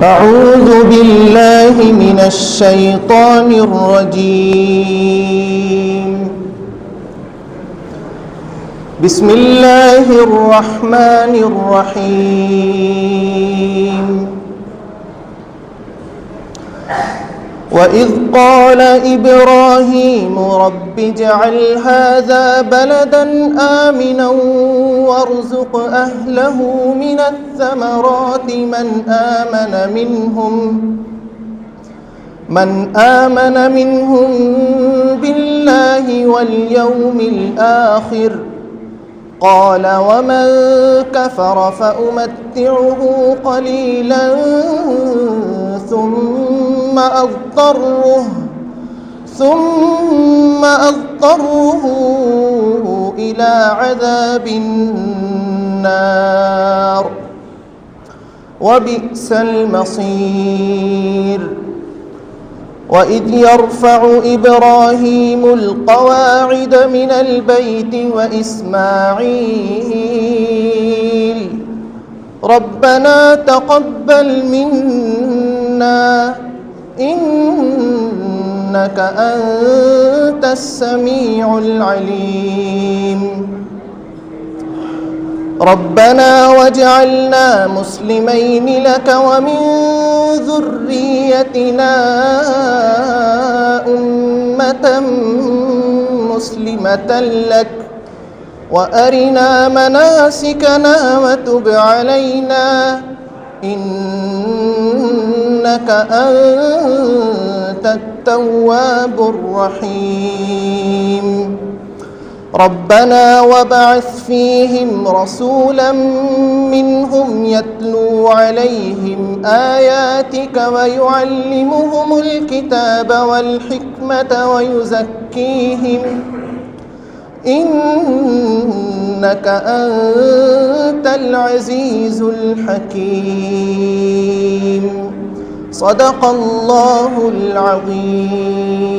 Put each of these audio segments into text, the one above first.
أعوذ بالله من الشيطان الرجيم بسم الله الرحمن الرحيم وإذ قال إبراهيم رب اجعل هذا بلدا آمنا وارزق أهله من الثمرات من آمن منهم بالله واليوم الآخر قال ومن كفر فأمتعه قليلا ثم أضطره إلى عذاب النار وبئس المصير وإذ يرفع إبراهيم القواعد من البيت وإسماعيل ربنا تقبل منا إنك أنت السميع العليم ربنا واجعلنا مسلمين لك ومن ذريتنا أمة مسلمة لك وأرنا مناسكنا وتب علينا إنك أنت التواب الرحيم ربنا وابعث فيهم رسولا منهم يتلو عليهم آياتك ويعلمهم الكتاب والحكمة ويزكيهم إنك أنت العزيز الحكيم صدق الله العظيم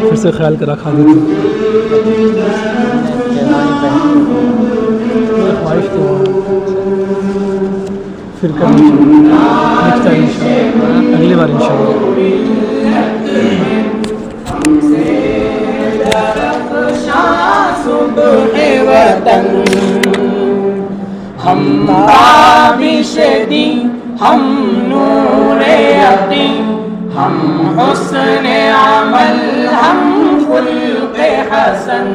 پھر سے خیال کرا کھا دیتے خواہش تھی پھر کریں نیکسٹ ٹائم انشاءاللہ اگلی بار انشاءاللہ ہم تابش دین ہم نور یقین ہم حسن عمل ہم خلق حسن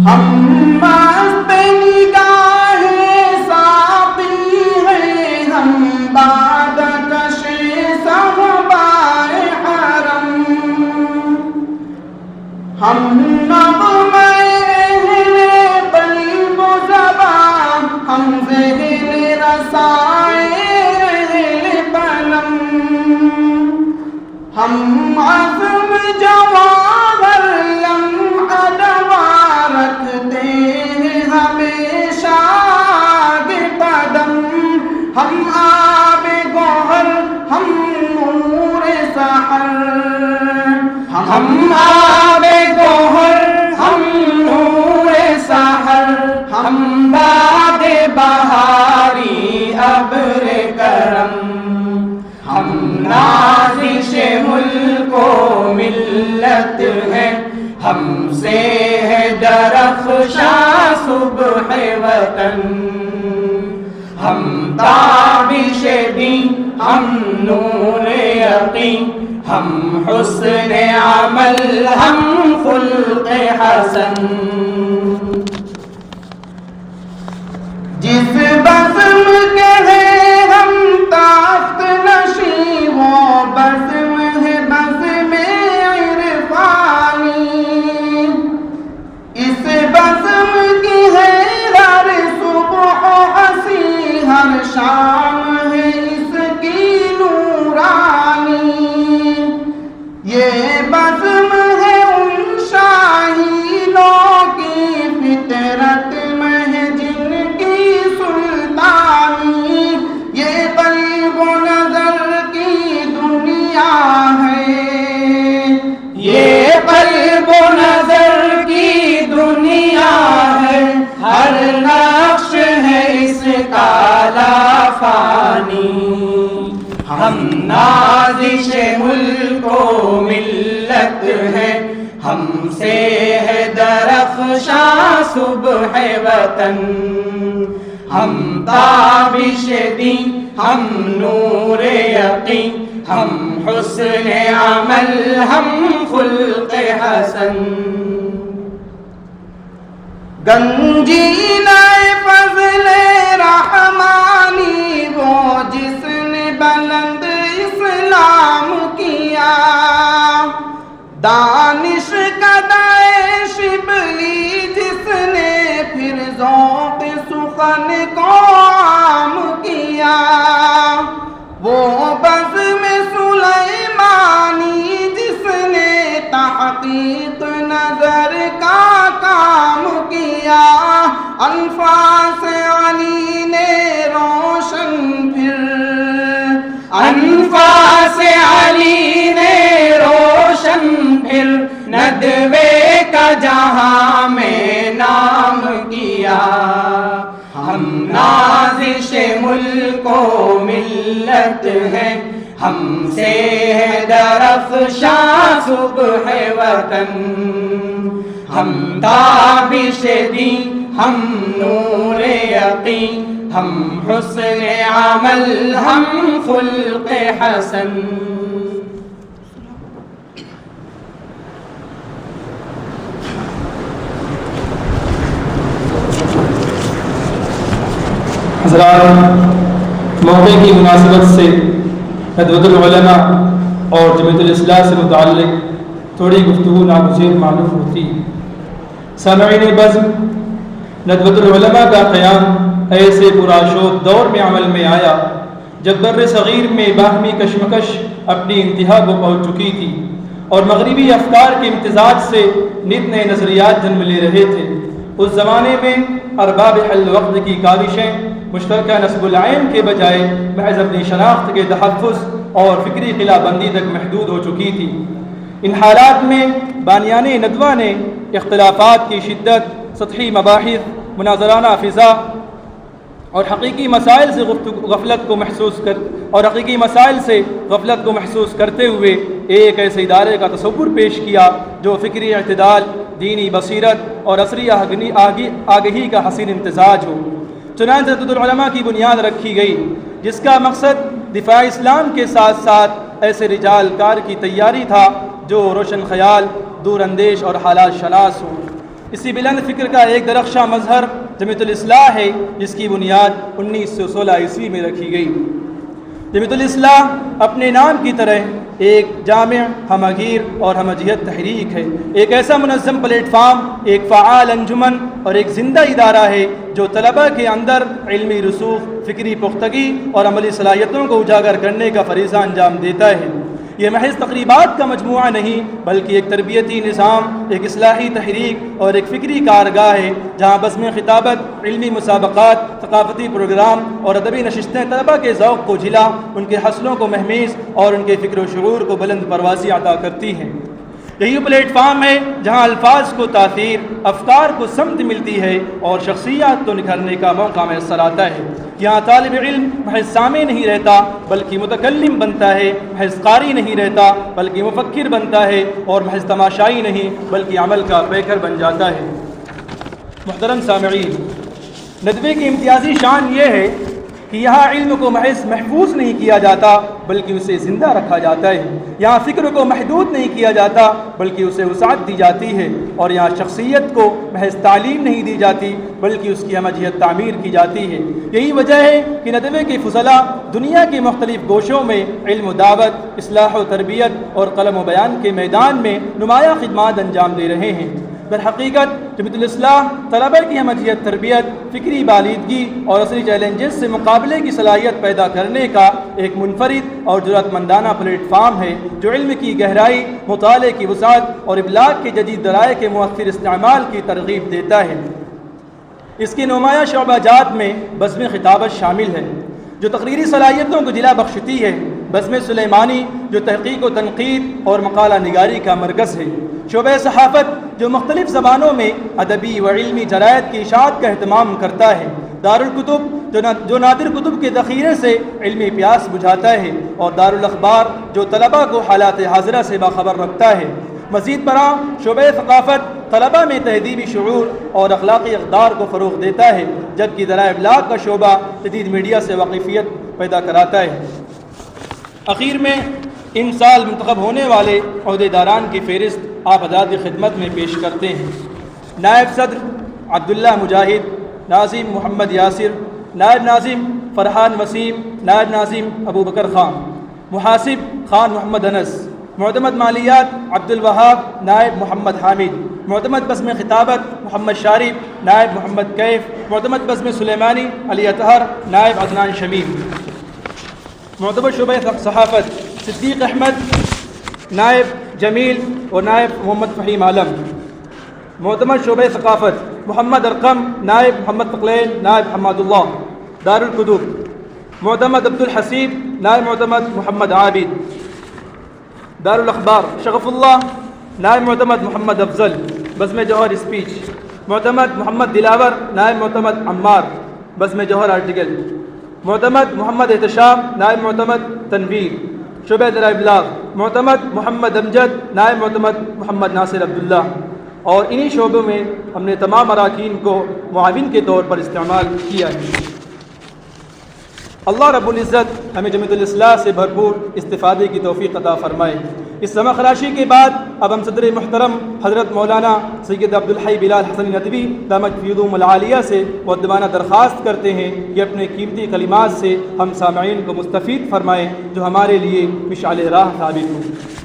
ہم مست نگاہ ساقی ہیں ہم بادکش صحبائے حرم ہم نغمہ اہل قلب و زبان ہم ذہن رسائے اہل قلم ہم عزم جواہر لمحہ دوا رکھتے ہیں ہمیشہ آگے قدم ہم آب گوہر ہم نور سحر ہم آب گوہر ہم نور سحر ہم باد بہاری ابر کرم ہم نازش ملک و ملت ہیں ہم سے ہے درخشاں صبح وطن ہم تابش دین ہم نور یقین ہم حسن عمل ہم خلق حسن جس بزم کے ہیں ہم تخت نشیں وہ بزم ہے بزم عرفانی اس بزم کی ہے ہر صبح ہنسی ہر شام ہے اس کی نورانی یہ بزم ہے ان شاہینوں کی فطرت میں ہے جن کی سلطانی یہ قلب و نظر کی دنیا ہے یہ قلب و نظر کی دنیا ہے ہر نقش ہے اس کا لافانی ہم نازش ملک و ملت ہیں ہم سے ہے درخشاں صبح وطن ہم تابش دین ہم نور یقین ہم حسن عمل ہم خلق حسن گنجینہ فضل رحمانی وہ جس نے بلند اسلام کیا دانش قدائے شبلی جس نے پھر ذوق سخن کو عام کیا وہ بزم سلیمانی جس نے تحقیق نظر کا کام کیا انفاس علی نے روشن پھر انفاس علی نے روشن پھر ندوے کا جہاں میں نام کیا ہم نازش ملک و ملت ہیں ہم سے ہے درخشاں صبح وطن ہم تابش دین ہم نور یقین ہم حسن عمل ہم خلق حسن حضرات موقع کی مناسبت سے ندوۃ العلماء اور جمعیت الاصلاح سے متعلق تھوڑی گفتگو ناگزیر معلوم ہوتی ہے۔ سامعین بزم، ندوۃ العلماء کا قیام ایسے پرآشوب دور میں عمل میں آیا جب بر صغیر میں باہمی کشمکش اپنی انتہا کو پہنچ چکی تھی اور مغربی افکار کے امتزاج سے نت نئے نظریات جنم لے رہے تھے۔ اس زمانے میں ارباب حل وقت کی کاوشیں مشترکہ نصب العین کے بجائے محض اپنی شناخت کے تحفظ اور فکری خلا بندی تک محدود ہو چکی تھی۔ ان حالات میں بانیان ندوہ نے اختلافات کی شدت، سطحی مباحث، مناظرانہ فضا اور حقیقی مسائل سے غفلت کو محسوس کرتے ہوئے ایک ایسے ادارے کا تصور پیش کیا جو فکری اعتدال، دینی بصیرت اور عصری آگہی کا حسین امتزاج ہو۔ چنانچہ جدت العلماء کی بنیاد رکھی گئی، جس کا مقصد دفاع اسلام کے ساتھ ساتھ ایسے رجال کار کی تیاری تھا جو روشن خیال، دور اندیش اور حالات شناس ہوں۔ اسی بلند فکر کا ایک درخشاں مظہر جمیعت الاصلاح ہے، جس کی بنیاد 1916 عیسوی میں رکھی گئی۔ جمیعت الاصلاح اپنے نام کی طرح ایک جامع، ہمگیر اور ہمجیت تحریک ہے، ایک ایسا منظم پلیٹ فارم، ایک فعال انجمن اور ایک زندہ ادارہ ہے جو طلباء کے اندر علمی رسوخ، فکری پختگی اور عملی صلاحیتوں کو اجاگر کرنے کا فریضہ انجام دیتا ہے۔ یہ محض تقریبات کا مجموعہ نہیں بلکہ ایک تربیتی نظام، ایک اصلاحی تحریک اور ایک فکری کارگاہ ہے جہاں بزم خطابت، علمی مسابقات، ثقافتی پروگرام اور ادبی نشستیں طلباء کے ذوق کو جھلا، ان کے حوصلوں کو مہمیز اور ان کے فکر و شعور کو بلند پروازی عطا کرتی ہیں۔ یہی پلیٹ فارم ہے جہاں الفاظ کو تاثیر، افکار کو سمت ملتی ہے اور شخصیات کو نکھرنے کا موقع میسر آتا ہے۔ یہاں طالب علم محض سامع نہیں رہتا بلکہ متکلم بنتا ہے، محض قاری نہیں رہتا بلکہ مفکر بنتا ہے، اور محض تماشائی نہیں بلکہ عمل کا پیکر بن جاتا ہے۔ محترم سامعین، ندوے کی امتیازی شان یہ ہے کہ یہاں علم کو محض محفوظ نہیں کیا جاتا بلکہ اسے زندہ رکھا جاتا ہے۔ یہاں فکر کو محدود نہیں کیا جاتا بلکہ اسے وسعت دی جاتی ہے، اور یہاں شخصیت کو محض تعلیم نہیں دی جاتی بلکہ اس کی ہمجیت تعمیر کی جاتی ہے۔ یہی وجہ ہے کہ ندوے کے فضلاء دنیا کے مختلف گوشوں میں علم و دعوت، اصلاح و تربیت اور قلم و بیان کے میدان میں نمایاں خدمات انجام دے رہے ہیں۔ در حقیقت جمیعت الاصلاح طلباء کی ہمجیت تربیت، فکری بالیدگی اور عصری چیلنجز سے مقابلے کی صلاحیت پیدا کرنے کا ایک منفرد اور جرأت مندانہ پلیٹ فارم ہے جو علم کی گہرائی، مطالعے کی وسعت اور ابلاغ کے جدید ذرائع کے مؤثر استعمال کی ترغیب دیتا ہے۔ اس کے نمایاں شعبہ جات میں بزم خطابت شامل ہے جو تقریری صلاحیتوں کو جلا بخشتی ہے، بزم سلیمانی جو تحقیق و تنقید اور مقالہ نگاری کا مرکز ہے، شعبہ صحافت جو مختلف زبانوں میں ادبی و علمی جرائد کی اشاعت کا اہتمام کرتا ہے، دارالکتب جو نادر کتب کے ذخیرے سے علمی پیاس بجھاتا ہے، اور دارالاخبار جو طلباء کو حالات حاضرہ سے باخبر رکھتا ہے۔ مزید برآں شعبہ ثقافت طلباء میں تہذیبی شعور اور اخلاقی اقدار کو فروغ دیتا ہے، جبکہ ذرائع ابلاغ کا شعبہ جدید میڈیا سے واقفیت پیدا کراتا ہے۔ اخیر میں ان سال منتخب ہونے والے عہدیداران کی فہرست آپ حضرات کی خدمت میں پیش کرتے ہیں۔ نائب صدر عبداللہ مجاہد، ناظم محمد یاسر، نائب ناظم فرحان وسیم، نائب ناظم ابو بکر خان، محاسب خان محمد انس، معتمد مالیات عبد الوہاب، نائب محمد حامد، معتمد بزم خطابت محمد شارف، نائب محمد کیف، معتمد بزم سلیمانی علی اطہر، نائب عدنان شمیم، معتبر شعبہ صحافت صدیق احمد، نائب جمیل اور نائب محمد فہیم عالم، معتمد شعبہ ثقافت محمد ارقم، نائب محمد ثقلین، نائب حماد اللہ، دارالکتب معتمد عبد الحسیب، نائب معتمد محمد عابد، دارالاخبار شغف اللہ، نائب معتمد محمد افضل، بزم جوہر اسپیچ معتمد محمد دلاور، نائب معتمد عمار، بزم جوہر آرٹیکل، معتمد محمد احتشام، نائب معتمد تنویر، شعبہ ذرائع ابلاغ معتمد محمد امجد، نائب معتمد محمد ناصر عبداللہ، اور انہی شعبوں میں ہم نے تمام اراکین کو معاون کے طور پر استعمال کیا ہے۔ اللہ رب العزت ہمیں جمیعت الاصلاح سے بھرپور استفادے کی توفیق عطا فرمائے۔ اس سمع خراشی کے بعد اب ہم صدر محترم حضرت مولانا سید عبدالحی بلال حسن ندوی دامت فیضہم العالیہ سے مؤدبانہ درخواست کرتے ہیں کہ اپنے قیمتی کلمات سے ہم سامعین کو مستفید فرمائیں جو ہمارے لیے مشعل راہ ثابت ہوں۔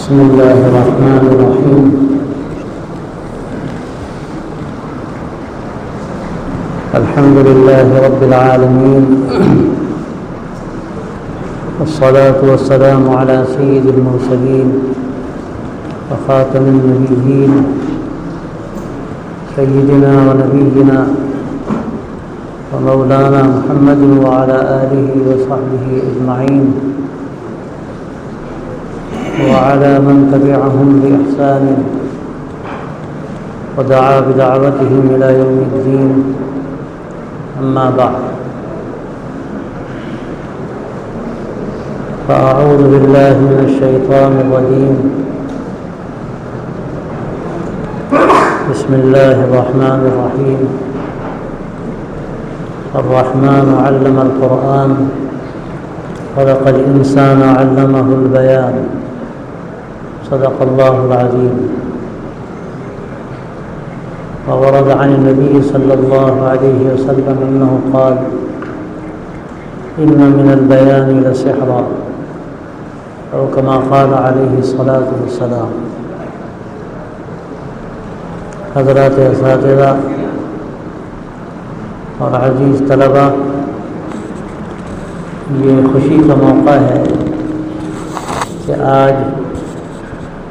بسم الله الرحمن الرحيم الحمد لله رب العالمين والصلاة والسلام على سيد المرسلين وخاتم النبيين سيدنا ونبينا ومولانا محمد وعلى آله وصحبه أجمعين وعلى من تبعهم بإحسان ودعا بدعوتهم إلى يوم الدين أما بعد فأعوذ بالله من الشيطان الرجيم بسم الله الرحمن الرحيم الرحمن علم القرآن خلق الإنسان علمه البيان صدق الله العظيم. وورد عن النبي صلى الله عليه وسلم أنه قال إن من البيان لسحرا أو كما قال عليه الصلاة والسلام. حضرات اساتذہ اور عزیز طلبہ، یہ خوشی کا موقع ہے کہ آج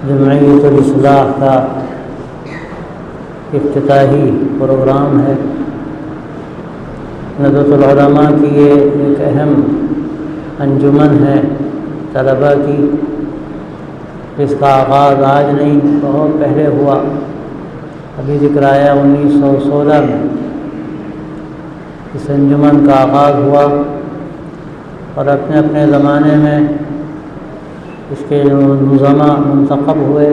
جمعیت الاصلاح کا افتتاحی پروگرام ہے. ندوۃ العلماء کی یہ ایک اہم انجمن ہے طلباء کی، جس کا آغاز آج نہیں بہت پہلے ہوا. ابھی ذکر آیا 1916 میں اس انجمن کا آغاز ہوا اور اپنے اپنے زمانے میں اس کے نظما منتخب ہوئے.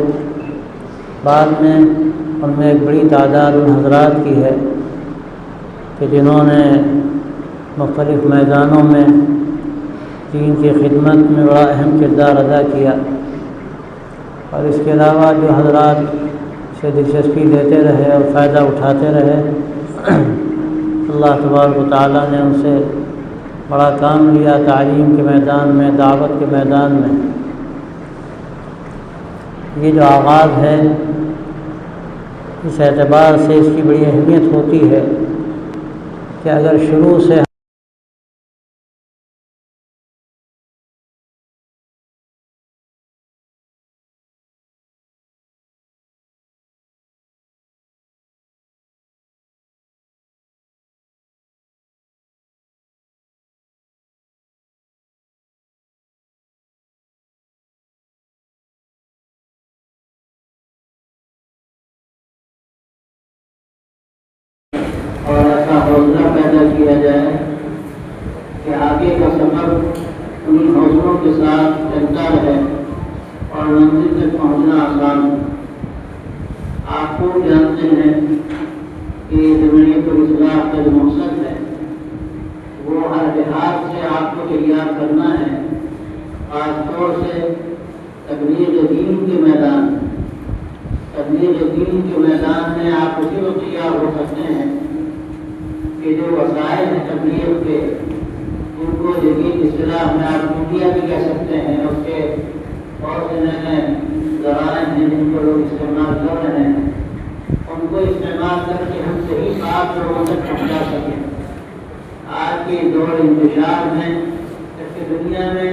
بعد میں ان میں ایک بڑی تعداد ان حضرات کی ہے کہ جنہوں نے مختلف میدانوں میں دین کی خدمت میں بڑا اہم کردار ادا کیا، اور اس کے علاوہ جو حضرات سے دلچسپی لیتے رہے اور فائدہ اٹھاتے رہے، اللہ تبارک و تعالیٰ نے ان سے بڑا کام لیا تعلیم کے میدان میں، دعوت کے میدان میں. یہ جو آغاز ہے اس اعتبار سے اس کی بڑی اہمیت ہوتی ہے کہ اگر شروع سے اور ایسا حوصلہ پیدا کیا جائے کہ آگے کا سفر انہیں حوصلوں کے ساتھ چلتا رہے اور منزل تک پہنچنا آسان ہو. آپ کو جانتے ہیں کہ جمعیت الاصلاح کا جو مقصد ہے وہ ہر لحاظ سے آپ کو تیار کرنا ہے، خاص طور سے تبلیغ دین کے میدان میں آپ اسی وقت تیار ہو سکتے ہیں کہ جو وسائل ہیں تبلیغ کے، ان کو جدید اصطلاح میں آپ میڈیا بھی کہہ سکتے ہیں، اس کے بہت سے نئے ذرائع ہیں جن کو لوگ استعمال کر رہے ہیں، ان کو استعمال کر کے ہم صحیح بات لوگوں تک پہنچا سکیں. آج کے دور انتشار میں جبکہ دنیا میں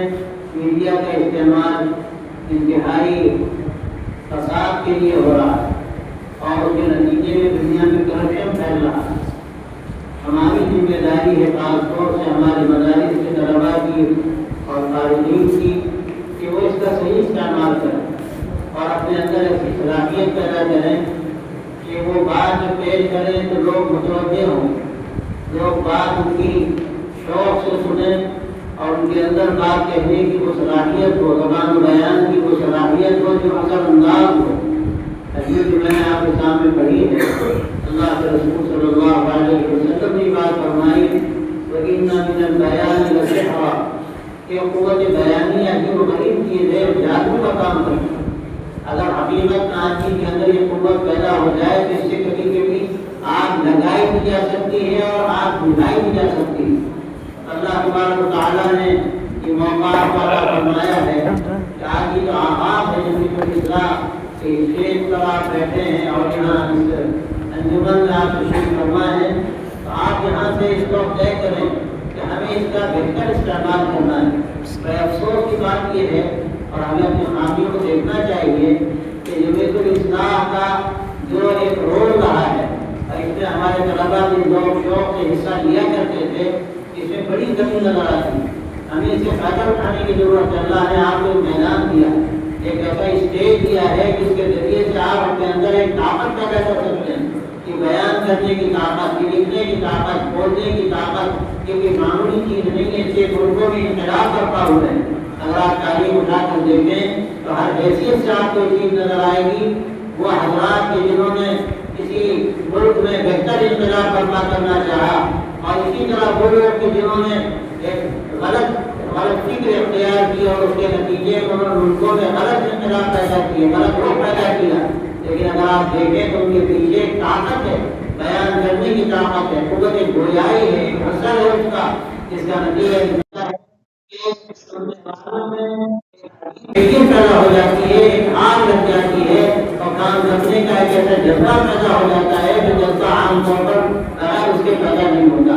میڈیا کا استعمال انتہائی فساد کے لیے ہو رہا ہے اور اس کے نتیجے میں دنیا میں کرپشن پھیل رہا ہے. ہماری ذمہ داری ہے خاص طور سے ہمارے مدارس کے طلباء کی اور طالبین کی کہ وہ اس کا صحیح استعمال کریں اور اپنے اندر ایسی صلاحیت پیدا کریں کہ وہ بات جو پیش کریں تو لوگ متوجہ ہوں، لوگ بات ان کی شوق سے سنیں اور ان کے اندر بات کہنے کی وہ صلاحیت ہو، زبان بیان کی وہ صلاحیت ہو جو اثر انداز ہو. حدیث جو میں نے آپ کے سامنے پڑھی ہے، اللہ کے رسول صلی اللہ علیہ وسلم نے بات فرمائی وَإِنَّ مِنَ الْبَيَانِ لَسِحْرًا، کہ قوت بیانیہ عجیب و غریب چیز ہے، جادو کا کام کرتی ہے. اگر حقیقت آدمی کے اندر یہ قوت پیدا ہو جائے تو اس سے کبھی کبھی آگ لگائی بھی جا سکتی ہے اور آگ بجھائی بھی جا سکتی ہے. اللہ تبارک و تعالیٰ نے یہ موقع فرمایا ہے کہ آج یہ جو آغاز ہے جن کی کہ اسٹیج پر آپ بیٹھے ہیں اور یہاں اس انجمن میں آپ تشریف فرما ہیں، تو آپ یہاں سے اس کو طے کریں کہ ہمیں اس کا بہتر استعمال کرنا ہے۔ بڑے افسوس کی بات یہ ہے اور ہمیں اپنی خامیوں کو دیکھنا چاہیے کہ جمعیت الاصلاح کا جو ایک رول رہا ہے اور اس میں ہمارے طلباء بھی ذوق شوق سے حصہ لیا کرتے تھے، اس میں بڑی کمی نظر آتی ہے۔ ہمیں اسے فائدہ اٹھانے کی ضرورت ہے۔ اللہ نے آپ کو ایک میدان دیا، ایک ایسا اسٹیج دیا ہے جس کے ذریعے سے آپ اپنے اندر ایک طاقت پیدا کر سکتے ہیں کہ بیان کرنے کی طاقت، لکھنے کی طاقت، بولنے کی طاقت، یہ کوئی معمولی چیز نہیں ہے۔ 6 ملکوں میں انقلاب برپا ہوئے ہیں۔ اگر آپ تاریخ اٹھا کر دیکھیں تو ہر حیثیت سے آپ کو یہ چیز نظر آئے گی، وہ حضرات کے جنہوں نے کسی ملک میں بہتر انقلاب برپا کرنا چاہا، اور اسی طرح وہ لوگ کہ جنہوں نے ایک غلط فکر اختیار کی اور اس کے نتیجے میں انہوں نے ملکوں میں غلط انقلاب پیدا کیے، غلط روح پیدا کیا۔ لیکن اگر آپ دیکھیں تو ان کے پیچھے ایک طاقت ہے، بیان کرنے کی طاقت ہے، قوت گویائی ہے، ایک اثر ہے اس کا، جس کا نتیجہ پیدا ہو جاتی ہے، ایک آگ لگ جاتی ہے اور کام کرنے کا ایک ایسا جذبہ پیدا ہو جاتا ہے جو جذبہ عام طور پر اس کے پیدا نہیں ہوتا۔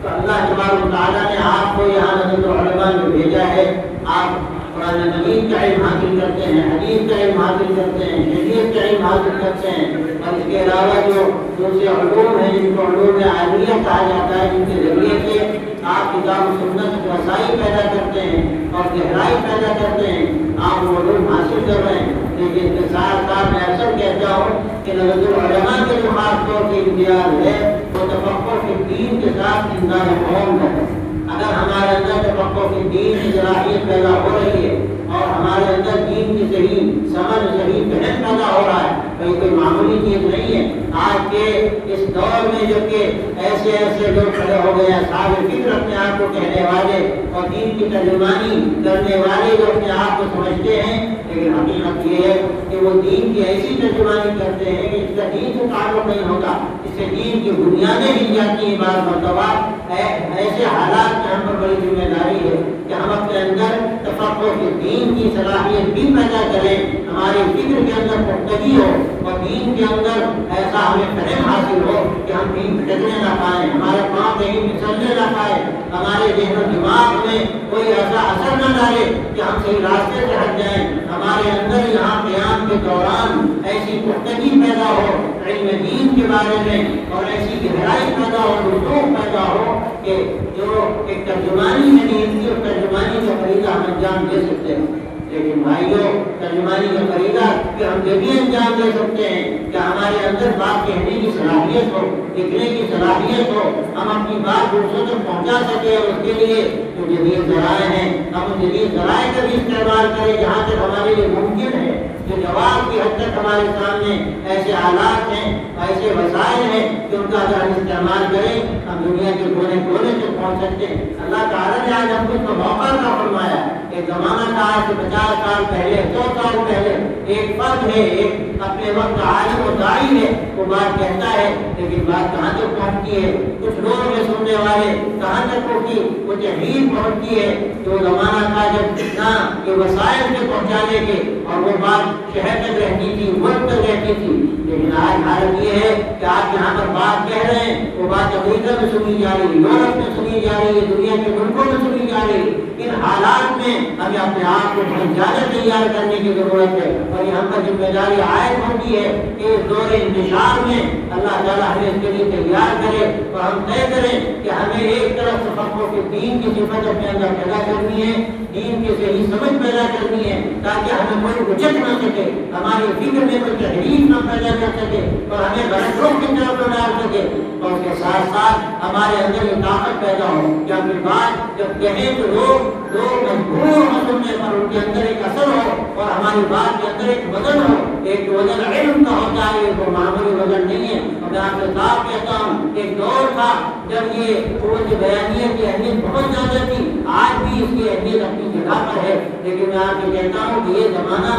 تو اللہ تبارک و تعالیٰ نے آپ کو یہاں نزلۃ العلماء میں بھیجا ہے۔ آپ قرآن مجید کا علم حاصل کرتے ہیں، حدیث کا علم حاصل کرتے ہیں، شریعت کا علم حاصل کرتے ہیں، اور اس کے علاوہ جو دوسرے علوم ہیں جن کو علوم عالیہ کہا جاتا ہے، جن کے ذریعے سے آپ کتاب و سنت کی رسائی پیدا کرتے ہیں اور گہرائی پیدا کرتے ہیں، آپ وہ علوم حاصل کر رہے ہیں۔ لیکن اس کے ساتھ ساتھ میں اکثر کہتا ہوں کہ نزلۃ العلماء کے جو خاص طور سے امتیاز ہے وہ تفقہ فی الدین کے ساتھ انذار قوم کا ہے۔ اگر ہمارے اندر تفقہ فی الدین کی صلاحیت پیدا ہو رہی ہے اور ہمارے اندر دین کی صحیح سمجھ، صحیح فہم پیدا ہو رہا ہے، تو یہ کوئی معمولی چیز نہیں ہے۔ آج کے اس دور میں جو کہ ایسے لوگ کھڑے ہو گئے ہیں، صاحب فکر اپنے آپ کو کہنے والے اور دین کی ترجمانی کرنے والے جو اپنے آپ کو سمجھتے ہیں، لیکن حقیقت یہ ہے کہ وہ دین کی ایسی ترجمانی کرتے ہیں کہ اس کا دین سے تعلق نہیں ہوتا، اس سے دین کی بنیادیں ہل جاتی ہیں۔ بعض مرتبہ ایسے حالات میں ہم پر بڑی ذمہ داری ہے کہ ہم اپنے اندر تفقہ فی الدین کی صلاحیت بھی پیدا کریں، ہمارے فکر کے اندر پختگی ہو اور دین کے اندر ایسا ہمیں فہم حاصل ہو کہ ہم دین بھٹکنے نہ پائیں، ہمارے پاؤں کہیں پھسلنے نہ پائے، ہمارے ذہن و دماغ میں کوئی ایسا اثر نہ ڈالے کہ ہم صحیح راستے سے ہٹ جائیں۔ ہمارے اندر یہاں قیام کے دوران ایسی پختگی پیدا ہو علم دین کے بارے میں اور ایسی گہرائی پیدا ہو، رسوخ پیدا ہو کہ جو ایک ترجمانی ہے دین کی، اور ترجمانی کا فریضہ ہم انجام دے سکتے ہیں۔ لیکن بھائیوں، ترجمانی کا فریضہ کہ ہم یہ بھی انجام دے سکتے ہیں کہ ہمارے اندر بات کہنے کی صلاحیت ہو، لکھنے کی صلاحیت ہو، ہم اپنی بات دوسروں تک پہنچا سکیں، اور اس کے لیے جو جدید ذرائع ہیں ہم ان جدید ذرائع کا بھی استعمال کریں جہاں تک ہمارے لیے ممکن ہے۔ جو جواب کی حد تک ہمارے سامنے ایسے حالات ہیں، ایسے وسائل ہیں کہ ان کا اگر ہم استعمال کریں ہم دنیا کے کونے کونے تک پہنچ سکتے ہیں۔ اللہ تعالیٰ نے آج ہم کو اس کا موقع عطا فرمایا۔ ایک زمانہ تھا آج سے 50 سال پہلے، 100 سال پہلے، ایک فرد ہے، ایک اپنے وقت عالم و داعی ہے، وہ بات کہتا ہے لیکن بات کہاں تک پہنچتی ہے، کچھ لوگ ہیں سننے والے، کہاں تک پہنچی، وہ تحریر پہنچتی ہے۔ جو زمانہ تھا جب نہ یہ وسائل سے پہنچانے کے اور وہ بات شہر تک رہتی تھی، ملک تک رہتی تھی، لیکن آج حالت یہ ہے کہ آپ یہاں پر بات کہہ رہے ہیں، وہ بات امریکہ میں سنی جا رہی ہے، یورپ میں سنی جا رہی ہے، دنیا کے ملکوں میں سنی جا رہی ہے۔ ان حالات میں ہمیں اپنے آپ کو بہت زیادہ تیار کرنے کی ضرورت ہے، اور یہ ہم پر ذمہ داری عائد ہوتی ہے کہ اس دور انتشار میں اللہ تعالیٰ ہمیں اس کے لیے تیار کرے اور ہم طے کریں کہ ہمیں ایک طرف تفقہ فی الدین کی صفت اپنے اندر پیدا کرنی ہے، دین کی صحیح سمجھ پیدا کرنی ہے تاکہ ہمیں کوئی رجت نہ سکے، ہماری فکر میں کوئی تحریف نہ پیدا کر سکے اور ہمیں غلط رخ کی طرف نہ ڈال سکے، اور اس کے ساتھ ساتھ ہمارے اندر یہ طاقت پیدا ہو کہ اپنی بات جب کہیں تو لوگ مجبور ہو سننے پر، ان کے اندر ایک اثر ہو اور ہماری بات کے اندر ایک وزن ہو۔ ایک وزن علم کا ہوتا ہے، یہ کوئی معمولی وزن نہیں ہے۔ اور میں آپ سے صاف کہتا ہوں ایک دور تھا جب یہ قوت بیانیہ کی اہمیت بہت زیادہ تھی، آج بھی اس کی اہمیت اپنی جگہ پر ہے، لیکن میں آپ سے کہتا ہوں کہ یہ زمانہ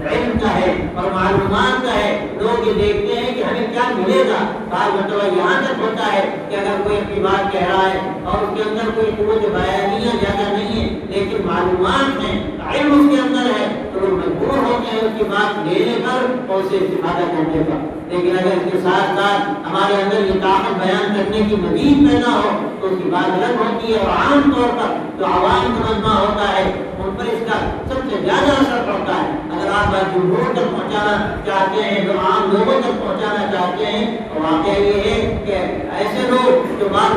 علم کا ہے اور معلومات کا ہے۔ لوگ یہ دیکھتے ہیں کہ ہمیں کیا ملے گا۔ بعض مرتبہ یہاں تک ہوتا ہے کہ اگر کوئی اپنی بات کہہ رہا ہے اور اس کے اندر کوئی قوت بیانیہ زیادہ نہیں ہے لیکن معلومات ہیں، علم اس کے اندر ہے، تو لوگ مجبور ہوتے ہیں اس کی کی بات لینے پر اور اسے استفادہ کرنے پر. لیکن اگر اس کے ساتھ ساتھ ہمارے اندر یہ طاقت بیان کرنے کی مزید پیدا ہو تو اس کی بات الگ ہوتی ہے. اور عام طور پر جو عوام کا مجمع ہوتا ہے ان پر اس کا سب سے زیادہ اثر پڑتا ہے. اگر آپ بات جمہور تک پہنچانا چاہتے ہیں، جو عام لوگوں تک پہنچانا چاہتے ہیں، تو واقعہ یہ ہے کہ ایسے لوگ جو بات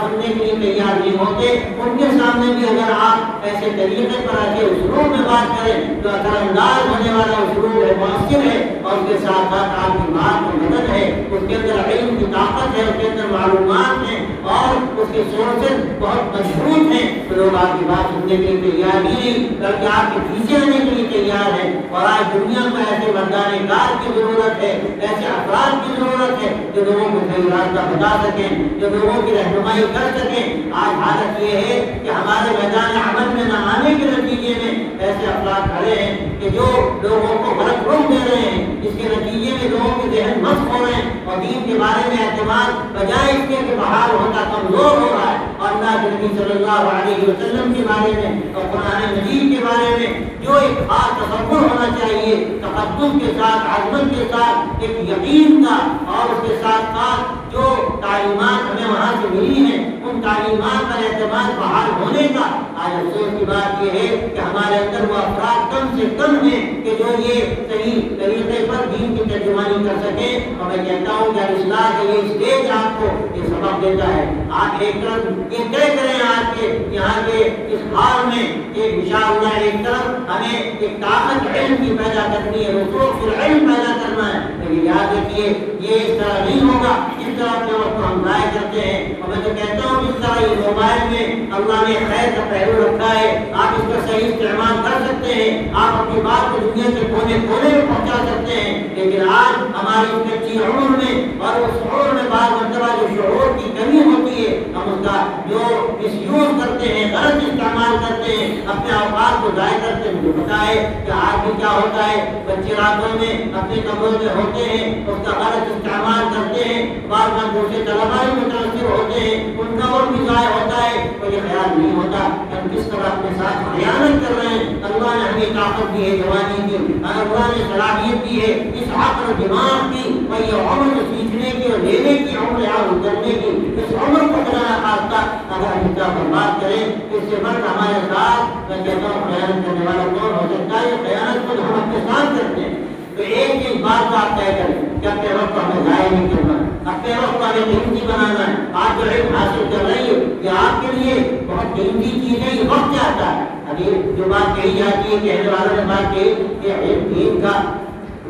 سننے کے لیے تیار نہیں ہوتے، ان کے سامنے بھی اگر آپ ایسے طریقے پر ایسے اسلوب میں بات کریں تو اثر انداز ہونے والا اسلوب ہے، مؤثر ہے، اور اس کے ساتھ ساتھ آپ کی بات میں مدد ہے، اس کے اندر علم کی طاقت ہے، اس کے اندر معلومات ہیں اور اس کے سورسز بہت مضبوط ہیں، تو لوگ آپ کی بات سننے کے لیے تیار ہی نہیں بلکہ آپ کے پیچھے آنے کے لیے تیار ہے. اور آج دنیا میں ایسے مردان کار کی ضرورت ہے، ایسے افراد کی ضرورت ہے جو لوگوں کو صحیح راستہ بتا سکیں، جو لوگوں کی رہنمائی کر سکیں. آج حالت یہ ہے کہ ہمارے میدان عمل میں نہ آنے کے نتیجے میں ایسے افراد کھڑے ہیں کہ جو لوگوں کو غلط روک دے رہے ہیں، جس کے نتیجے میں لوگوں کے ذہن مست ہو رہے ہیں اور دین کے بارے میں اعتماد بجائے اس کے بحال ہوتا کمزور ہو رہا ہے. اور اللہ کے نبی صلی اللہ علیہ وسلم کے بارے میں اور قرآن مجید کے بارے میں جو ایک خاص تصور ہونا چاہیے، تقدم کے ساتھ، عظمت کے ساتھ، ایک یقین کا، اور اس کے ساتھ ساتھ جو تعلیمات ہمیں وہاں سے ملی ہیں ان تعلیمات پر اعتماد بحال ہونے کا. آج افسوس کی بات یہ ہے کہ ہمارے اندر وہ افراد کم سے کم ہیں کہ جو یہ صحیح طریقے پر دین کی ترجمانی کر سکیں. اور میں کہتا ہوں کہ اصلاح کا یہ اسٹیج آپ کو یہ سبق دیتا ہے. آپ ایک طرف یہ طے کریں آج کے یہاں کے اس حال میں کہ انشاءاللہ ایک طرف ہمیں ایک طاقت علم کی پیدا کرنی ہے، رسوخ فی العلم پیدا کرنا ہے. لیکن یاد رکھیے یہ اس طرح نہیں ہوگا جس طرح کے وقت ہم رائے کرتے ہیں. اور میں تو کہتا ہوں جس طرح یہ موبائل میں اللہ نے خیر کا پہلو رکھا ہے، آپ اس کا صحیح استعمال کر سکتے ہیں، آپ اپنی بات کو دنیا کے کونے کونے میں پہنچا سکتے ہیں. لیکن آج ہماری اس کچی عمر میں اور اس عمر میں بعض مرتبہ جو شعور کی کمی ہوتی ہے، ہم اس کا جو مس یوز کرتے ہیں، غلط استعمال کرتے ہیں، اپنے اوقات کو ضائع کرتے ہیں. مجھے پتا ہے کہ آج بھی کیا ہوتا ہے، بچے راتوں میں اپنے کمروں میں ہوتے ہیں، اس کا غلط استعمال کرتے ہیں، بعض دوسرے طلباء متاثر ہوتے ہیں، ان کا وقت بھی ضائع ہوتا ہے. تو یہ خیال نہیں ہوتا کہ ہم کس طرح اپنے ساتھ خیانت کر رہے ہیں. اللہ نے ہمیں طاقت دی ہے جوانی کی، اللہ نے صلاحیت دی ہے اس عقل و دماغ کی، اور یہ عمر سیکھنے کی اور لینے کی، عمر یاد کرنے کی، اس عمر کو خدا نخواستہ اگر ہم اس پر بات کریں اس سے بڑھ ہمارے ساتھ میں کہتا ہوں خیانت کرنے والا کون ہو سکتا ہے. خیانت کو ہم اپنے ساتھ کرتے ہیں. تو ایک چیز بات کا آپ طے کریں کہ اپنے وقت کو ہمیں ضائع نہیں کرنا، اپنے وقت کو ہمیں قیمتی بنانا ہے. آپ جو علم حاصل کر رہی ہے یہ آپ کے لیے بہت قیمتی چیز ہے، یہ وقت چاہتا ہے. ابھی جو بات کہی جاتی ہے، کہنے والوں نے بات کہی کہ علم دین کا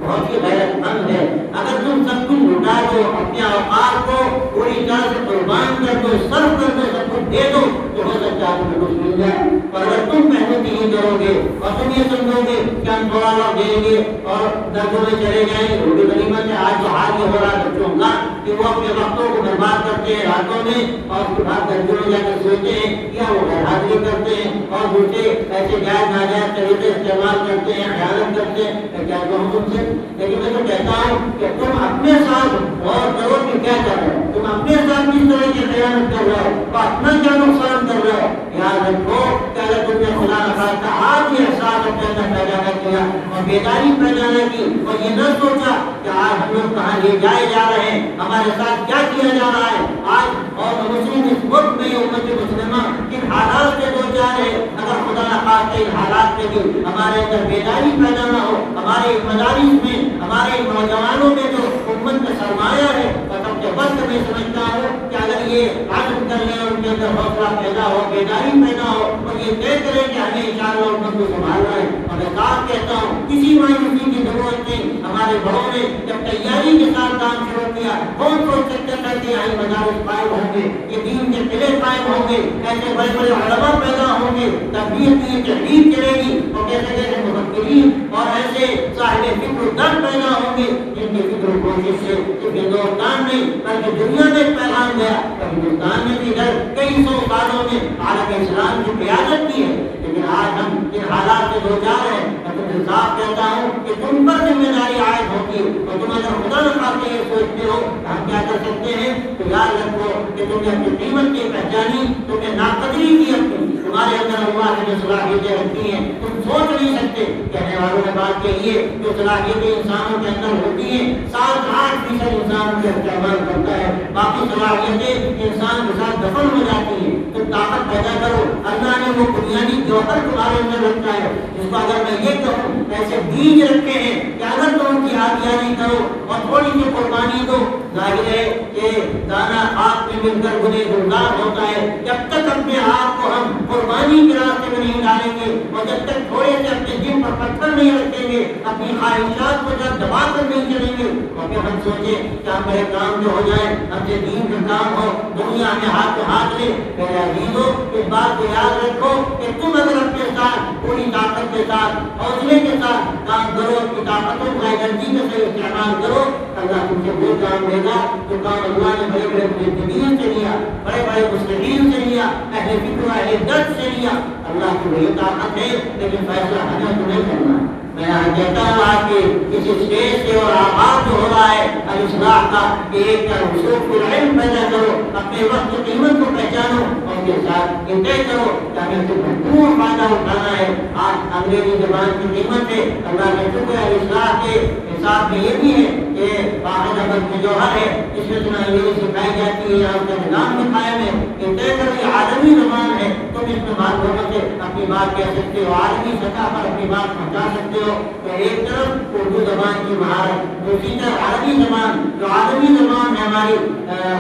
بہت ہی غیرت مند ہے. اگر تم سب کچھ لٹا دو، اپنے اوقات کو پوری طرح سے قربان کر دو، صرف کر دو، سب کچھ دے دو، تو ہو سکتا ہے تمہیں کچھ مل جائے. اور اگر تم محنت نہیں کرو گے اور تم یہ سمجھو گے کہ ہم تھوڑا وقت دیں گے اور درجوں میں چلے جائیں گے، روٹی غنیمت ہے. آج تو حال یہ ہو رہا ہے بچوں کا کہ وہ اپنے وقتوں کو برباد کرتے ہیں راتوں میں، اور اس کے بعد درجوں میں جا کر سوتے ہیں یا وہ غیر حاضری کرتے ہیں اور دوسرے ایسے جائز ناجائز طریقے استعمال کرتے ہیں، خیانت کرتے ہیں. کیا کہوں تم سے؟ لیکن میں تو کہتا ہوں کہ تم اپنے ساتھ غور کرو کہ کیا کر رہے ہو، تم اپنے ساتھ کس طرح کی خیانت کر رہے ہو، اپنا کیا نقصان کر رہے ہو. یاد رکھو کہ اگر تم نے خدا نخواستہ آج یہ احساس اپنے اندر پیدا نہ کیا اور بیداری پیدا نہ کی اور یہ نہ سوچا کہ آج ہم لوگ کہاں لے جائے جا رہے ہیں، ہمارے ساتھ کیا کیا جا رہا ہے آج، اور مسلم اس وقت میں امت مسلمہ کن حالات سے دو چار ہے. اگر خدا نخواستہ ان حالات میں بھی ہمارے اندر بیداری پیدا نہ ہو، ہمارے مدارس میں، ہمارے نوجوانوں میں جو امت کا سرمایہ ہے، اور سب سے بڑھ میں سمجھتا ہوں کہ اگر یہ عزم کر لیں، ان کے اندر حوصلہ پیدا ہو، بیداری پیدا ہو اور یہ طے کریں کہ ہمیں انشاءاللہ امت کو سنبھالنا ہے. اور میں صاف کہتا ہوں کسی مایوسی کی ضرورت نہیں. ہمارے بڑوں نے جب تیاری کے ساتھ کام شروع کیا، کون سوچ سکتے تھے کہ یہاں مدارس قائم ہوں گے، یہ دین کے قلعے قائم ہوں گے، ایسے بڑے بڑے علماء پیدا ہوں گے، تبلیغ کی تحریک چلے گی، اور کیسے کیسے مفکرین اور ایسے صاحب فکر و درد پیدا ہوں گے جن کی فکر و کوشش سے صرف ہندوستان نہیں بلکہ دنیا میں پیغام گیا. ہندوستان نے بھی ادھر کئی سو سالوں میں عالم اسلام کی قیادت کی ہے. لیکن آج ہم ان حالات سے دو چار ہیں. میں تمہیں صاف کہتا ہوں کہ تم پر ذمہ داری عائد ہوتی ہے، اور تم اگر خدا نخواستہ یہ سوچتے ہو کہ ہم کیا کر سکتے ہیں، تو یاد رکھو کہ تم نے اپنی قیمت کی پہچانی، تم نے ناقدری کی اپنی، تمہارے اندر اللہ نے جو صلاحیتیں رکھی ہیں تم سوچ نہیں سکتے. کہنے والوں نے بات کہی ہے جو صلاحیتیں انسانوں کے اندر ہوتی ہیں 7-8% انسان ان کا استعمال کرتا ہے, باقی صلاحیتیں انسان کے ساتھ دفن ہو جاتی ہیں. تم طاقت پیدا کرو. اللہ نے وہ بنیادی جوہر تمہارے اندر رکھا ہے جس کو اگر میں یہ کہوں ایسے بیج رکھے ہیں کہ اگر تم ان کی آبیاری کرو اور تھوڑی سی قربانی دو, ظاہر ہے کہ دانا آپ میں مل کر گنے گلزار ہوتا ہے. جب تک اپنے آپ کو ہم قربانی کے راستے میں نہیں ڈالیں گے اور جب تک تھوڑے سے اپنے دل پر پتھر نہیں رکھیں گے, اپنی خواہشات کو جب دبا کر نہیں چلیں گے, اور پھر ہم سوچیں کہ ہمارے کام جو ہو جائے ہم سے دین کا کام ہو, دنیا میں ہاتھ لے. میرے عزیزوں اس بات کو یاد رکھو کہ تم اگر اپنے ساتھ پوری طاقت کے ساتھ حوصلے کے ساتھ کام کرو, اپنی طاقتوں کا انرجی کا صحیح استعمال کرو, اللہ تم سے وہ کام دے گا جو کام اللہ نے بڑے بڑے مجددین سے لیا, بڑے بڑے مصلحین سے لیا, اہل فکر اہل درد سے لیا. اللہ کی وہی طاقت ہے, لیکن فیصلہ ہمیں تو نہیں کرنا. میں کہتا ہوں آج کے اس اسٹیج سے اور آغاز جو ہو رہا ہے الاصلاح کا, کہ ایک رسوخ فی العلم پیدا کرو, اپنے وقت کی قیمت کو پہچانو اور اس کے ساتھ یہ طے کرو کہ ہمیں سے بھرپور فائدہ اٹھانا ہے. آج انگریزی زبان کی قیمت ہے, اللہ کے شکر ہے الاصلاح کے حساب میں یہ بھی ہے کہ واحد احمد میں جوہر ہے جس میں تمہیں انگریزی سکھائی جاتی ہے یا اس کا نظام بھی قائم ہے. یہ طے کرو یہ عالمی زبان ہے, تم اس میں بات لوگوں سے اپنی بات کہہ سکتے ہو, عالمی سطح پر اپنی بات پہنچا سکتے ہو. تو ایک طرف اردو زبان کی مہارت, دوسری طرف عربی زبان جو عالمی زبان ہے ہماری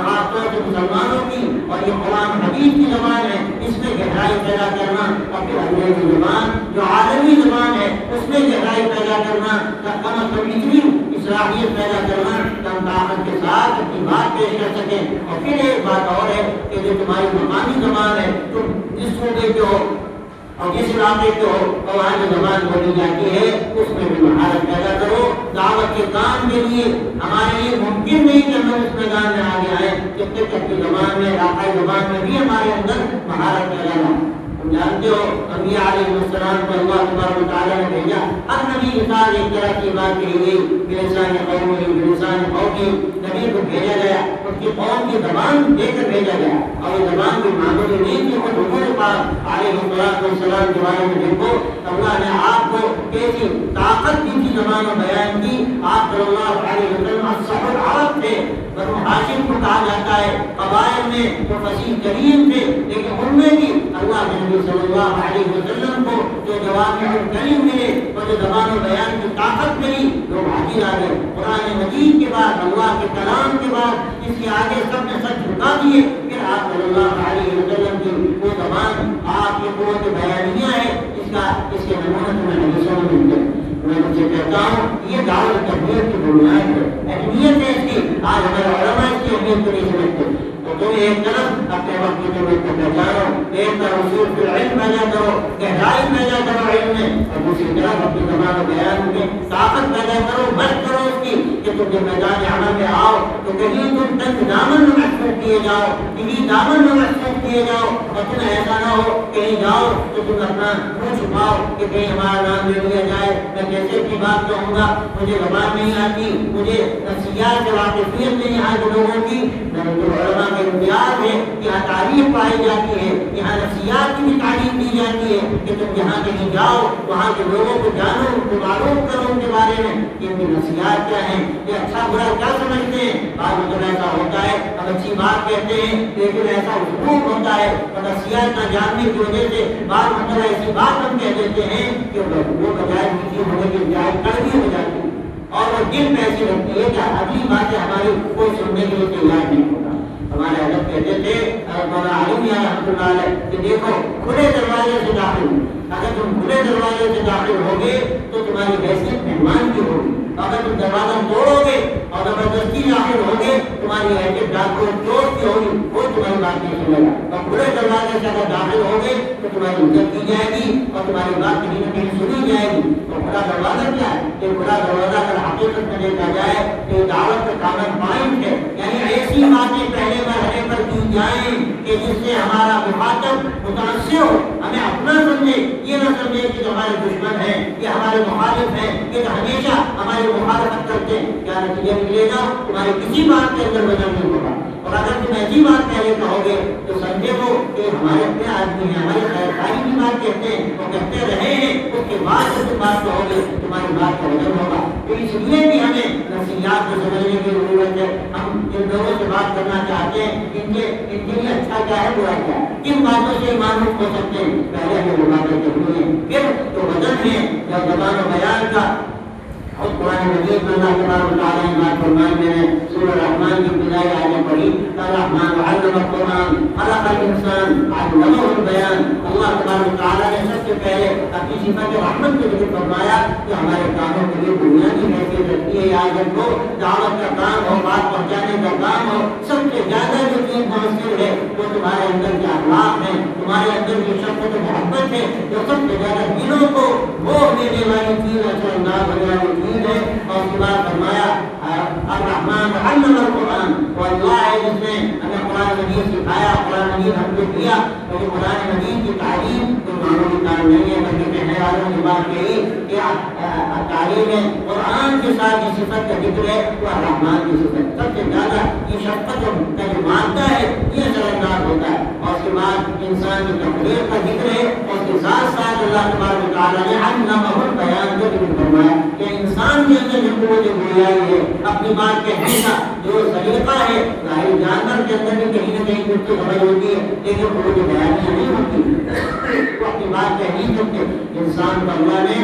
خاص طور سے مسلمانوں کی, اور یہ قرآن حدیث کی زبان ہے, اس میں گہرائی پیدا کرنا. اور پھر انگریزی زبان جو عالمی زبان ہے اس میں گہرائی پیدا کرنا, کم از کم اتنی صلاحیت پیدا کرنا کم طاقت کے ساتھ اپنی بات پیش کر سکیں. اور پھر ایک بات اور ہے کہ جو تمہاری مقامی زبان ہے, تم جس صوبے کے ہو اور جس علاقے کے ہو اور وہاں جو زبان بولی جاتی ہے اس میں بھی مہارت پیدا کرو. دعوت کے کام کے لیے ہمارے لیے ممکن نہیں کہ ہم اس میدان میں آگے آئیں جب تک اپنی زبان میں, علاقائی زبان میں بھی ہمارے اندر مہارت پیدا نہ. تم جانتے ہو انبیاء علیہ السلام کو اللہ تبارک و تعالیٰ نے بھیجا, ہر نبی کے ساتھ ایک طرح کی بات کہی گئی, بلسان قومی بلسان قومی. نبی کو بھیجا گیا, اس کی قوم کی زبان دے کر بھیجا گیا, اور یہ زبان کی معمولی نہیں تھی. خود حضور پاک علیہ السلام کے بارے میں دیکھو, اللہ نے آپ کو کیسی طاقت کی زبان و بیان کی. آپ صلی اللہ علیہ وسلم اصحاب العرب تھے, بنو ہاشم کو کہا جاتا ہے, قبائل میں وہ فصیح ترین تھے, لیکن ان میں بھی اللہ کے نبی صلی اللہ علیہ وسلم کو جو جوامع الکلم ملے اور جو زبان و بیان کی طاقت ملی, لوگ حاضر آ گئے. قرآن مجید کے بعد, اللہ کے کلام کے بعد اس کے آگے سب نے سچ جھکا دیے. پھر آپ صلی اللہ علیہ وسلم کی وہ زبان آپ کی قوت بیانیہ ہے, اس کے نمونہ تمہیں حدیثوں میں ملتے ہیں. میں مجھے کہتا ہوں یہ دعوت تبلیغ کی بنیاد ہے, اہمیت ہے اس کی. آج ہمارے علماء اس کی اہمیت کو نہیں سمجھتے. تو تم ایک طرف اپنے وقت کی ضرورت کو پہچانو, ایک طرف اصول فی العلم پیدا کرو, گہرائی پیدا کرو علم میں, اور دوسری طرف اپنی زبان و بیان میں طاقت پیدا کرو, مدد کرو اس کی کہ تم جب میدان عمل میں آؤ تو کہیں تم تنگ دامن میں محسوس کیے جاؤ, کہیں دامن میں محسوس کیے جاؤ, اور تمہیں ایسا نہ ہو کہیں جاؤ تو تم اپنا منہ چھپاؤ کہ کہیں ہمارا نام لے لیا جائے, میں کیسے کی بات کہوں گا, مجھے زبان نہیں آتی, مجھے نفسیات سے واقفیت نہیں یہاں کے لوگوں کی. علماء کا امتیاز ہے, یہاں تعلیم پائی جاتی ہے, یہاں نفسیات کی بھی تعلیم دی جاتی ہے کہ تم جہاں کہیں جاؤ وہاں کے لوگوں کو جانو, ان کو معلوم کرو ان کے بارے میں کہ ان کی نفسیات کیا ہیں, یہ اچھا برا کیا سمجھتے ہیں. بعض مطلب ایسا ہوتا ہے ہم اچھی بات کہتے ہیں لیکن ایسا حقوق ہوتا ہے, اور نفسیات نہ جاننے کی وجہ سے بعض مطلب ایسی بات ہم کہہ دیتے ہیں کہ وہ بجائے میٹھی ہونے کے بجائے کڑوی ہو جاتی ہے, اور وہ دل میں ایسی لگتی ہے کہ اگلی باتیں ہماری کوئی سننے کے لیے تیار نہیں ہوتا. ہمارے حضرت کہتے تھے مولانا علی رحمۃ اللہ علیہ کہ دیکھو کھلے دروازے سے داخل ہو, اگر تم کھلے دروازے سے داخل ہوگے تو تمہاری حیثیت مہمان کی ہوگی, اگر تم دروازہ توڑو گے اور زبردستی داخل ہوگے تمہاری حیثیت ڈاکو چور کی ہوگی, وہ تمہاری بات نہیں سنے گا. اور کھلے دروازے سے اگر داخل ہوگے تو تمہاری عزت کی جائے گی اور تمہاری بات کہیں نہ کہیں سنی جائے گی. تو کھلا دروازہ کیا ہے؟ یہ کھلا دروازہ اگر حقیقت میں دیکھا جائے تو دعوت کا کامن پوائنٹ ہے, یعنی ایسی باتیں پہلے مرحلے پر کی جائیں کہ جس سے ہمارا مخاطب متاثر ہو, ہمیں اپنا سمجھے، یہ نہ سمجھے کہ جو ہمارے دشمن ہیں، یہ ہمارے مخالف ہیں، یہ تو ہمیشہ ہماری مخالفت کرتے ہیں. کیا نتیجہ نکلے گا؟ تمہاری کسی بات کے اندر وزن نہیں ہوگا. اور اگر تم ایسی بات پہلے کہو گے تو سمجھے وہ کہ ہمارے اپنے آدمی ہیں، ہماری خیر خواہی کی بات کہتے ہیں، وہ کہتے رہے ہیں، اس کے بعد جب تم بات کہو گے تمہاری بات کا وزن ہوگا. تو اس لیے بھی ہمیں نفسیات کو سمجھنے کی ضرورت ہے. ہم جن لوگوں سے بات کرنا چاہتے ہیں ان کے لیے اچھا کیا ہے، برا کیا ہے، کن باتوں سے معلوم ہو سکتے ہیں، پہلے ہمیں وہ باتیں کرنی ہے. پھر تو وزن ہے یا زبان و بیان کا. اور قرآن مجید میں اللہ تبارک و تعالیٰ نے بات فرمائی. میں نے سورہ رحمان کی ابتدائی آیتیں پڑھی. الرحمن علم القرآن خلق الانسان علمہ البیان. اللہ تبارک و تعالیٰ نے سب سے پہلے اپنی صفت رحمت کا ذکر فرمایا کہ ہمارے کاموں کے لیے بنیادی حیثیت رکھتی ہے. یا جب کو دعوت کا کام ہو، بات پہنچانے کا کام ہو، سب سے زیادہ جو چیز مؤثر ہے وہ تمہارے اندر کے اخلاق ہیں، تمہارے اندر کی شفقت و محبت ہے، جو سب سے زیادہ دلوں کو وہ دینے والی چیز، اثر انداز ہونے والی چیز ہے. اور اس کے بعد فرمایا الرحمن علم القرآن. وہ اللہ ہے جس نے ہمیں قرآن مجید سکھایا، قرآن مجید ہم کو دیا. اور قرآن مجید کی تعلیم تو معمولی کام نہیں ہے، بلکہ کہنے والوں کی بات یہی کہ تعلیم قرآن کے ساتھ یہ صفت کا ذکر ہے وہ الرحمن کی صفت. سب سے زیادہ یہ شفقت کا جو مانتا ہے یہ اثر انداز ہوتا ہے. اور اس کے بعد انسان کی تقریر کا ذکر ہے. اور اس کے ساتھ ساتھ اللہ تبارک و تعالیٰ نے علمہ البیان کا ذکر فرمایا کہ انسان کے اندر جو قوت گویائی ہے، اپنی بات کہنے کا جو سلیقہ ہے، ظاہر جانور کے اندر بھی کہیں نہ کہیں کچھ تو سمجھ ہوتی ہے، لیکن قوت بیانی نہیں ہوتی، وہ اپنی بات کہہ نہیں سکتے. انسان کو اللہ نے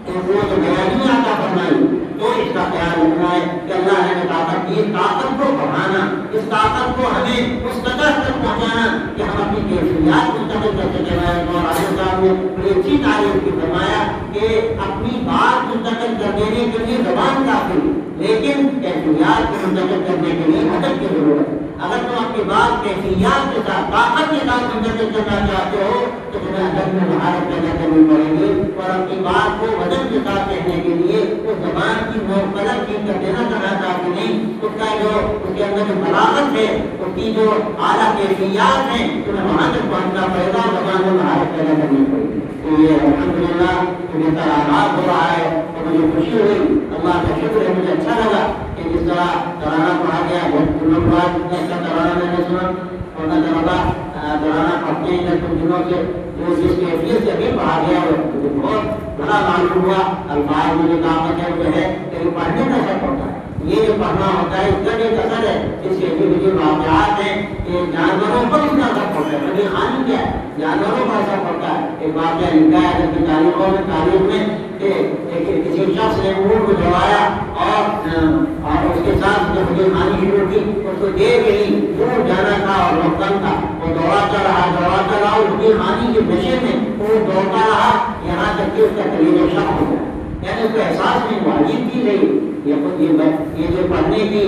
قوت بیانی عطا فرمائی. تو اس کا خیال رکھنا ہے کہ اللہ نے طاقت دی، طاقت کو بڑھانا، اس طاقت کو ہمیں اس قدر تک پہنچانا کہ ہم اپنی کیفیات منتقل کر سکیں. اور عالم صاحب نے بڑی اچھی تعریف کی فرمایا کہ اپنی بات منتقل کر دینے کے لیے زبان کافی، لیکن کیفیات کو منتقل کرنے کے لیے ادب کی ضرورت ہے. اگر تم اپنی بات کیفیات کے ساتھ، طاقت کے ساتھ منتقل کرنا چاہتے ہو تو تمہیں ادب میں مہارت پیدا کرنی پڑے گی. اور اپنی بات کو وزن کے ساتھ کہنے کے لیے اس زبان کی قلم کی کر دینا چاہتا کہ نہیں، اس کا جو اس کے اندر جو بلاغت ہے، اس کی جو اعلیٰ کیفیات ہیں، تمہیں وہاں تک پہنچنا پڑے گا، زبان میں مہارت پیدا کرنی پڑے گی. تو یہ الحمدللہ بہتر آغاز ہو رہا ہے اور مجھے خوشی ہوئی، اللہ کا شکر ہے. مجھے اچھا لگا کہ جس طرح ترانہ پڑھا گیا، بہت دنوں بعد ایسا ترانہ میں نے سنا. اور نہ ترانہ پڑھتے ہیں جب کچھ دنوں سے جو جس کیفیت سے بھی پڑھا گیا وہ بہت بڑا معلوم ہوا. الفاظ میں جو طاقت ہے وہ ہے کہ پڑھنے کا اثر پڑتا ہے. یہ جو پڑھنا ہوتا ہے اس کا ایک اثر ہے. اس کے جو واقعات ہیں یہ جانوروں پر اس کا اثر پڑتا ہے. کبھی خانی کیا ہے، جانوروں پر اثر پڑتا ہے. ایک واقعہ لکھا ہے جب کی تاریخ میں کہ کسی شخص نے اونٹ کو جڑوایا اور اس کے ساتھ جب مجھے کھانی شروع کی اس کو دیکھ ہی دور جانا تھا اور وقت کم تھا. وہ دوڑاتا رہا اور مجھے کھانی کے نشے میں وہ دوڑتا رہا یہاں تک کہ اس کا کلیجہ شک ہو گیا. یعنی اس کو احساس نہیں ہوا. عجیب چیز ہے یہ جو پڑھنے کی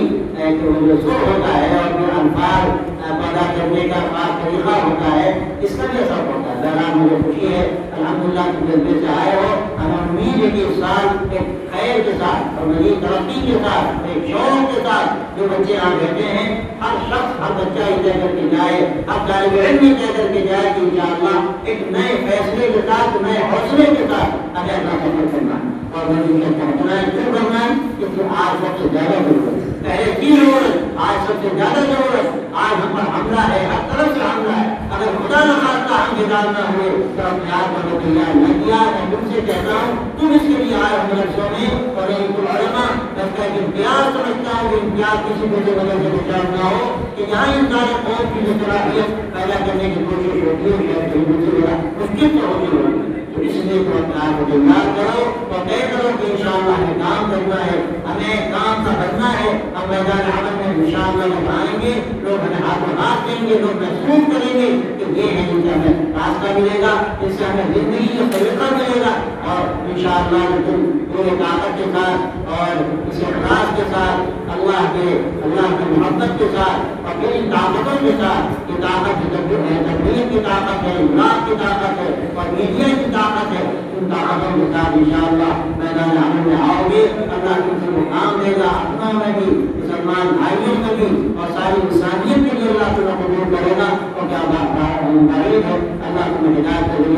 جو سر ہوتا ہے اور جو الفاظ پیدا کرنے کا خاص طریقہ ہوتا ہے اس کا بھی اثر پڑتا ہے. بہرحال مجھے خوشی ہے الحمدللہ کہ جذبے سے آئے ہو. ہمیں امید ہے کہ اس سال ایک خیر کے ساتھ اور مزید ترقی کے ساتھ، ایک شوق کے ساتھ جو بچے یہاں بیٹھے ہیں، ہر شخص ہر بچہ یہ طے کر کے جائے، ہر طالب علم یہ طے کر کے جائے کہ انشاءاللہ ایک نئے فیصلے کے ساتھ، نئے حوصلے کے ساتھ ہمیں اپنا سفر کرنا ہے. اور مجھے پہنچنا ہے، کیوں کرنا ہے؟ کیونکہ آج سب سے زیادہ ضرورت ہے. پہلے کی ضرورت، آج سب سے زیادہ ضرورت. آج ہم پر حملہ ہے، ہر طرف سے حملہ ہے. اگر خدا نہ خواستہ ہم بیدار نہ ہوئے تو اپنے آپ کو تیار نہ کیا. میں تم سے کہتا ہوں تم اس کے لیے آئے ہو مدرسوں میں. اور ایک علماء جب کا ایک امتیاز سمجھتا ہوں کہ امتیاز کسی کو وجہ سے بچاؤ نہ ہو کہ جہاں انسان قوم کی جو صلاحیت پیدا کرنے کی کوشش ہوتی ہے مشکل تو ہوتی ہے. اس لیے تو اپنے آپ کو تیار کرو اور طے کرو کہ انشاءاللہ ہمیں کام کرنا ہے، ہمیں کام کا بننا ہے. ہم میدان عمل میں انشاءاللہ جب آئیں گے لوگ ہمیں ہاتھ دیں گے، لوگ محسوس کریں گے کہ یہ ہے جن سے ہمیں راستہ ملے گا، جس سے ہمیں زندگی کا طریقہ ملے گا. اور انشاءاللہ جو تم پورے طاقت کے ساتھ اور اس اخلاص کے ساتھ اللہ کی محبت کے ساتھ اور پھر ان طاقتوں کے ساتھ، یہ طاقت تدبیر کی طاقت ہے، امراض کی طاقت ہے اور میڈیا کی طاقت ہے، ان طاقتوں کے ساتھ انشاءاللہ میدان عمل میں آؤ گے. اللہ تم سے مقام دے گا، اپنا میں بھی، مسلمان بھائیوں میں بھی اور ساری انسانیت کے لیے اللہ تعالیٰ قبول کرے گا. اور کیا بات ہے، اللہ تمہیں ہدایت کرے گا.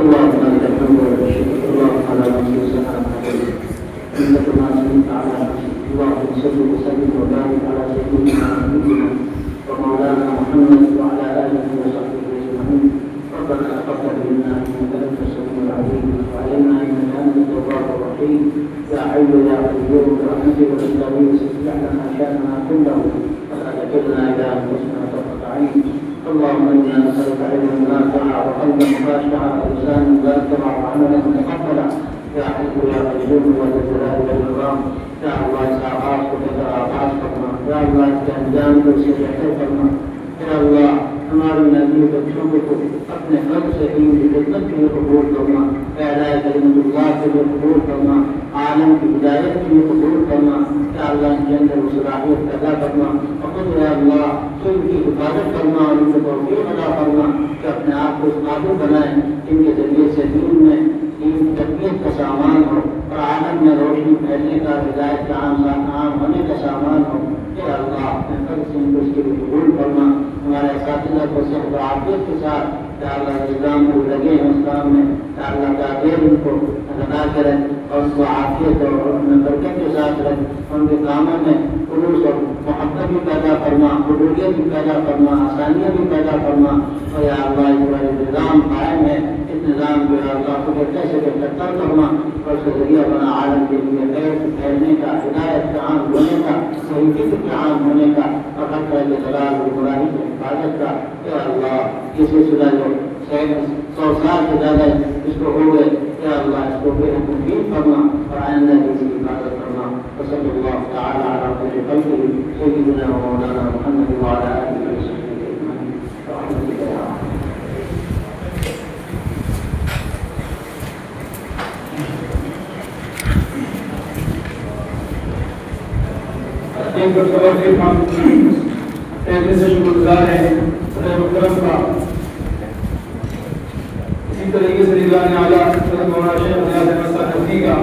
اللهم لك الحمد والشكر، اللهم على نفسك سبحانك انك ما سمعت على نفسك. اللهم صل وسلم وبارك على سيدنا ونبينا ومولانا محمد وعلى اله وصحبه اجمعين. ربنا تقبل منا انك انت السميع العليم وعلمنا انك انت التواب الرحيم. يا حي يا قيوم برحمتك نستغيث اصلح لنا شاننا كله ولا تكلنا الى انفسنا طرفة عين. اللهم انا نسالك علما نافعا وقلبا خاشعا ولسانا ذاكرا وعملا متقبلا. يا حي يا قيوم وذا الجلال والاكرام. يا الله ساعات وكذا آغاز فرما. يا الله کے انجام کو سیاحت فرما. یا اللہ ہماری نبی بچوں کو اپنے قلب سے دین کی خدمت کے لیے قبول کرنا، اعلاء کلمت اللہ کے لیے قبول کرنا، عالم کی ہدایت کے لیے قبول کرنا. یا اللہ ان کے اندر وہ صلاحیت پیدا کرنا. اور خود یا اللہ ان کی حفاظت کرنا اور ان کو توفیق عطا کرنا کہ اپنے آپ کو اس قابل بنائیں جن کے ذریعے سے دین میں دین کی تربیت کا سامان ہو اور عالم میں روشنی پھیلنے کا، ہدایت کا عام ہونے کا سامان ہو. یا اللہ اپنے فضل سے ان کو اس کے لیے قبول کرنا. ہمارے اساتذہ کو صحت و عافیت کے ساتھ یا اللہ نظام کو لگے ہیں اس کام میں، یا اللہ تعالیٰ ان کو ادا کریں اور اس کو عافیت اور برکت کے ساتھ رکھ. ان کے کاموں میں خلوص اور محبت بھی پیدا کرنا، قبولیت بھی پیدا کرنا، آسانیاں بھی پیدا کرنا. اور یا اللہ جو نظام قائم ہے اس نظام کو یا اللہ کو بہتر سے بہتر کرنا اور اس کا ذریعہ بنا عالم کے لیے خیر پھیلنے کا، ہدایت کا عام ہونے کا، صحیح فکر کے عام ہونے کا اور ہر طرح کے ضلال و گمراہی سے حفاظت کا. یا اللہ یہ سلسلہ جو 100 سال سے زیادہ اس کو ہو گئے، یا اللہ اس کو بے مفید کرنا اور آئندہ کی اس کی حفاظت کرنا. وصلی اللہ تعالی علی خیر خلقہ سیدنا و مولانا محمد وعلی آلہ وصحبہ اجمعین. برحمتک یا ارحم. ایک مرتبہ پھر ہم پہلے سے شکر گزار ہیں صدر محترم کا. اسی طریقے سے نگران اعلیٰ حضرت مولانا شیخ ریاض احمد صاحب نقوی کا،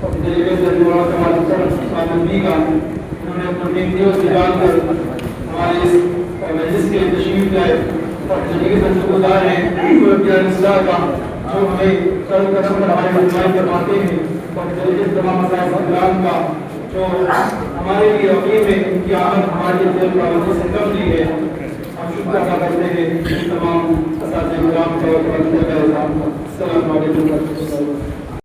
اسی طریقے سے مولانا کمال حسن صاحب نقوی کا، انہوں نے اپنا قیمتی وقت نکال کر ہمارے اس مجلس کے تشریف لائے. اور اسی طریقے سے شکر گزار ہیں مربیان اصلاح کا جو ہمیں سر قدم پر ہمارے رہنمائی کرواتے ہیں. اور اسی طریقے سے تمام مسائل کرام کا جو ہمارے لیے یقین ہے ان کی آمد ہماری دل کا سے کم نہیں ہے. ہم شکر ادا کرتے ہیں تمام اساتذہ کرام کا اور السلام علیکم ورحمۃ اللہ.